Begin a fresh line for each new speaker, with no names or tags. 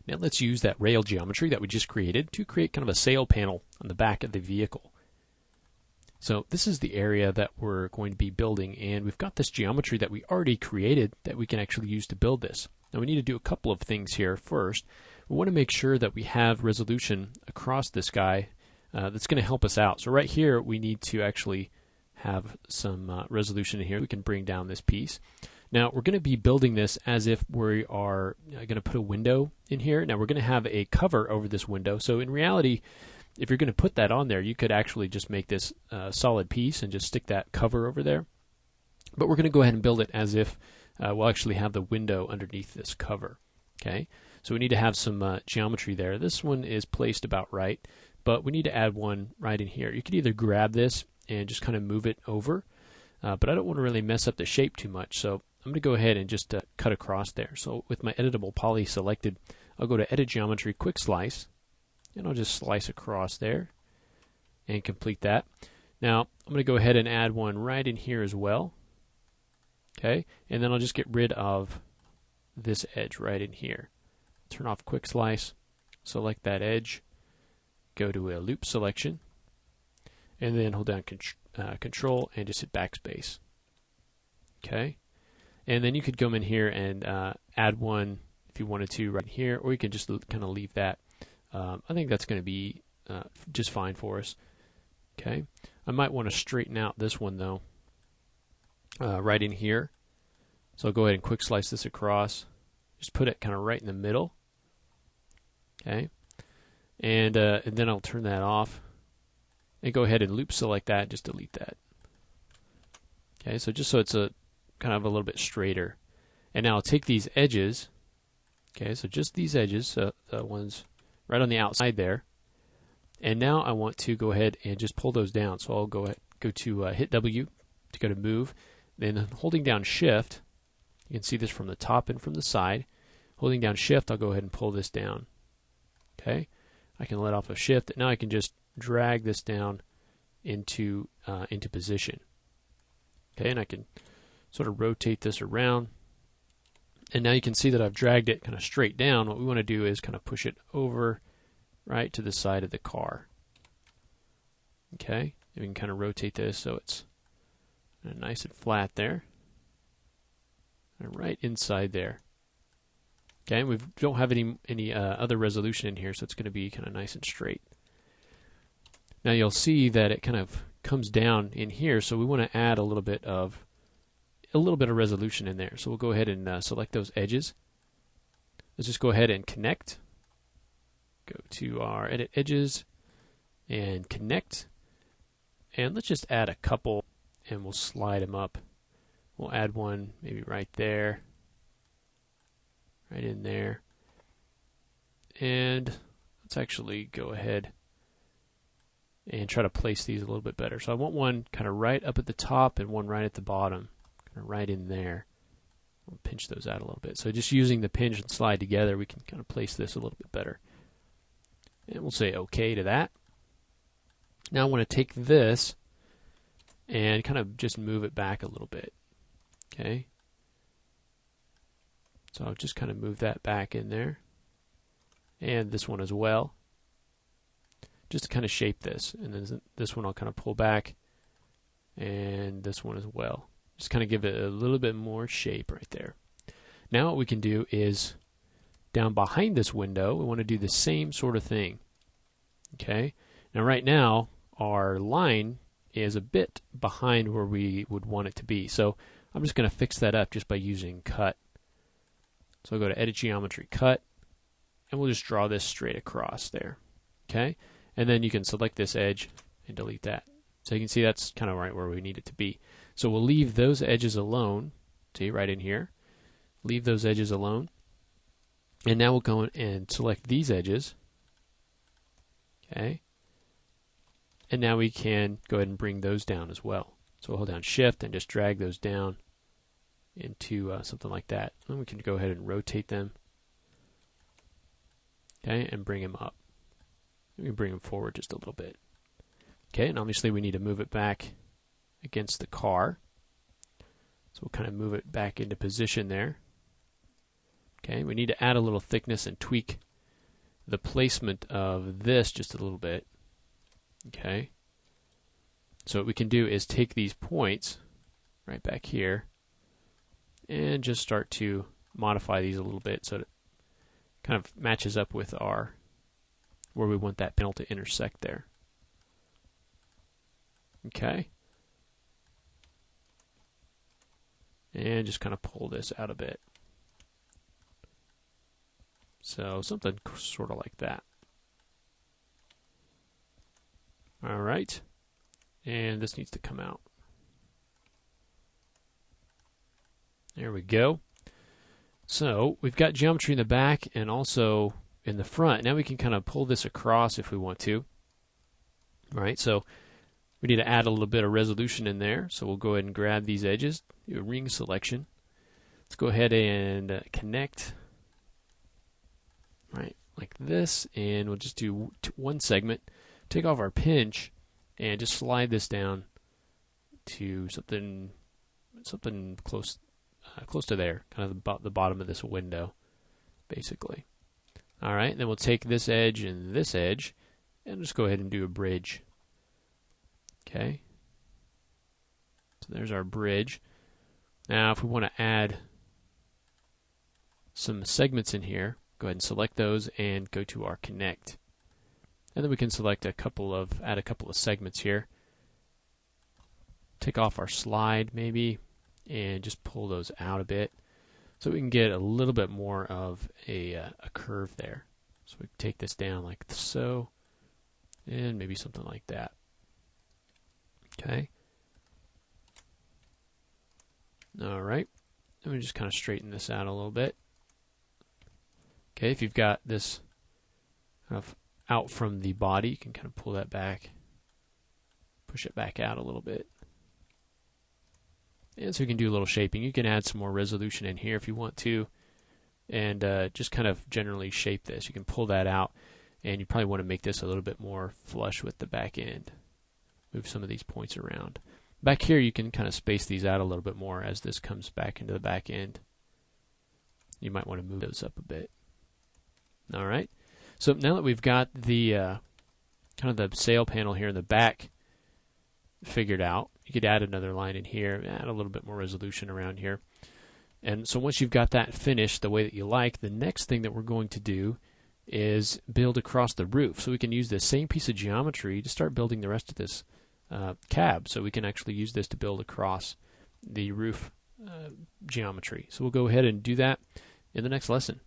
Now let's use that rail geometry that we just created to create kind of a sail panel on the back of the vehicle. So this is the area that we're going to be building, and we've got this geometry that we already created that we can actually use to build this. Now we need to do a couple of things here. First, we want to make sure that we have resolution across this guy that's going to help us out. So right here we need to actually have some resolution in here. We can bring down this piece. Now we're going to be building this as if we are going to put a window in here. Now we're going to have a cover over this window. So in reality, if you're going to put that on there, you could actually just make this solid piece and just stick that cover over there. But we're going to go ahead and build it as if we'll actually have the window underneath this cover. Okay, so we need to have some geometry there. This one is placed about right, but we need to add one right in here. You could either grab this and just kind of move it over, but I don't want to really mess up the shape too much, so I'm going to go ahead and just cut across there. So with my editable poly selected, I'll go to Edit Geometry, Quick Slice, and I'll just slice across there and complete that. Now I'm going to go ahead and add one right in here as well. Okay, and then I'll just get rid of this edge right in here. Turn off Quick Slice, select that edge, go to a loop selection, and then hold down Control and just hit backspace. Okay, and then you could come in here and add one if you wanted to right here, or you can just kind of leave that. I think that's going to be just fine for us. Okay, I might want to straighten out this one though, right in here. So I'll go ahead and quick slice this across. Just put it kind of right in the middle. Okay, and then I'll turn that off and go ahead and loop select that. Just delete that. Okay, so just so it's a kind of a little bit straighter. And now I'll take these edges. Okay, so just these edges, the ones right on the outside there. And now I want to go ahead and just pull those down. So I'll go to hit W to go to move. Then holding down Shift, you can see this from the top and from the side. Holding down Shift, I'll go ahead and pull this down. Okay, I can let off of Shift. Now I can just drag this down into position. Okay, and I can sort of rotate this around. And now you can see that I've dragged it kind of straight down. What we want to do is kind of push it over right to the side of the car. Okay, and we can kind of rotate this so it's nice and flat there. And right inside there. Okay, and we don't have any other resolution in here, so it's going to be kind of nice and straight. Now you'll see that it kind of comes down in here, so we want to add a little bit of resolution in there. So we'll go ahead and select those edges. Let's just go ahead and connect. Go to our Edit Edges and Connect. And let's just add a couple, and we'll slide them up. We'll add one maybe right there, right in there. And let's actually go ahead and try to place these a little bit better. So I want one kind of right up at the top and one right at the bottom, kind of right in there. We'll pinch those out a little bit. So just using the pinch and slide together, we can kind of place this a little bit better. And we'll say OK to that. Now I want to take this and kind of just move it back a little bit. Okay. So I'll just kind of move that back in there. And this one as well. Just to kind of shape this. And then this one I'll kind of pull back. And this one as well. Just kind of give it a little bit more shape right there. Now what we can do is down behind this window, we want to do the same sort of thing. Okay. Now right now our line is a bit behind where we would want it to be. So I'm just going to fix that up just by using Cut. So I'll go to Edit Geometry, Cut, and we'll just draw this straight across there. Okay. And then you can select this edge and delete that. So you can see that's kind of right where we need it to be. So we'll leave those edges alone. See, right in here. Leave those edges alone. And now we'll go in and select these edges. Okay. And now we can go ahead and bring those down as well. So we'll hold down Shift and just drag those down into something like that. And we can go ahead and rotate them. Okay, and bring them up. We can bring them forward just a little bit. Okay, and obviously we need to move it back against the car. So we'll kind of move it back into position there. Okay, we need to add a little thickness and tweak the placement of this just a little bit. Okay. So what we can do is take these points right back here and just start to modify these a little bit so that it kind of matches up with our where we want that panel to intersect there. Okay. And just kind of pull this out a bit. So something sort of like that. All right. And this needs to come out. There we go. So we've got geometry in the back and also in the front. Now we can kind of pull this across if we want to. All right, so we need to add a little bit of resolution in there. So we'll go ahead and grab these edges, do a ring selection. Let's go ahead and connect, right, like this, and we'll just do one segment. Take off our pinch and just slide this down to something close to there, kind of about the bottom of this window, basically. All right, then we'll take this edge and just go ahead and do a bridge. Okay. So there's our bridge. Now, if we want to add some segments in here, go ahead and select those and go to our connect. And then we can select add a couple of segments here. Take off our slide maybe and just pull those out a bit so we can get a little bit more of a curve there. So we take this down like so, and maybe something like that. Okay. All right. Let me just kind of straighten this out a little bit. Okay, if you've got this kind of out from the body, you can kind of pull that back, push it back out a little bit. And so you can do a little shaping. You can add some more resolution in here if you want to, and just kind of generally shape this. You can pull that out, and you probably want to make this a little bit more flush with the back end. Move some of these points around. Back here, you can kind of space these out a little bit more as this comes back into the back end. You might want to move those up a bit. All right. So now that we've got the kind of the sail panel here in the back figured out, you could add another line in here, add a little bit more resolution around here. And so once you've got that finished the way that you like, the next thing that we're going to do is build across the roof. So we can use this same piece of geometry to start building the rest of this cab. So we can actually use this to build across the roof geometry. So we'll go ahead and do that in the next lesson.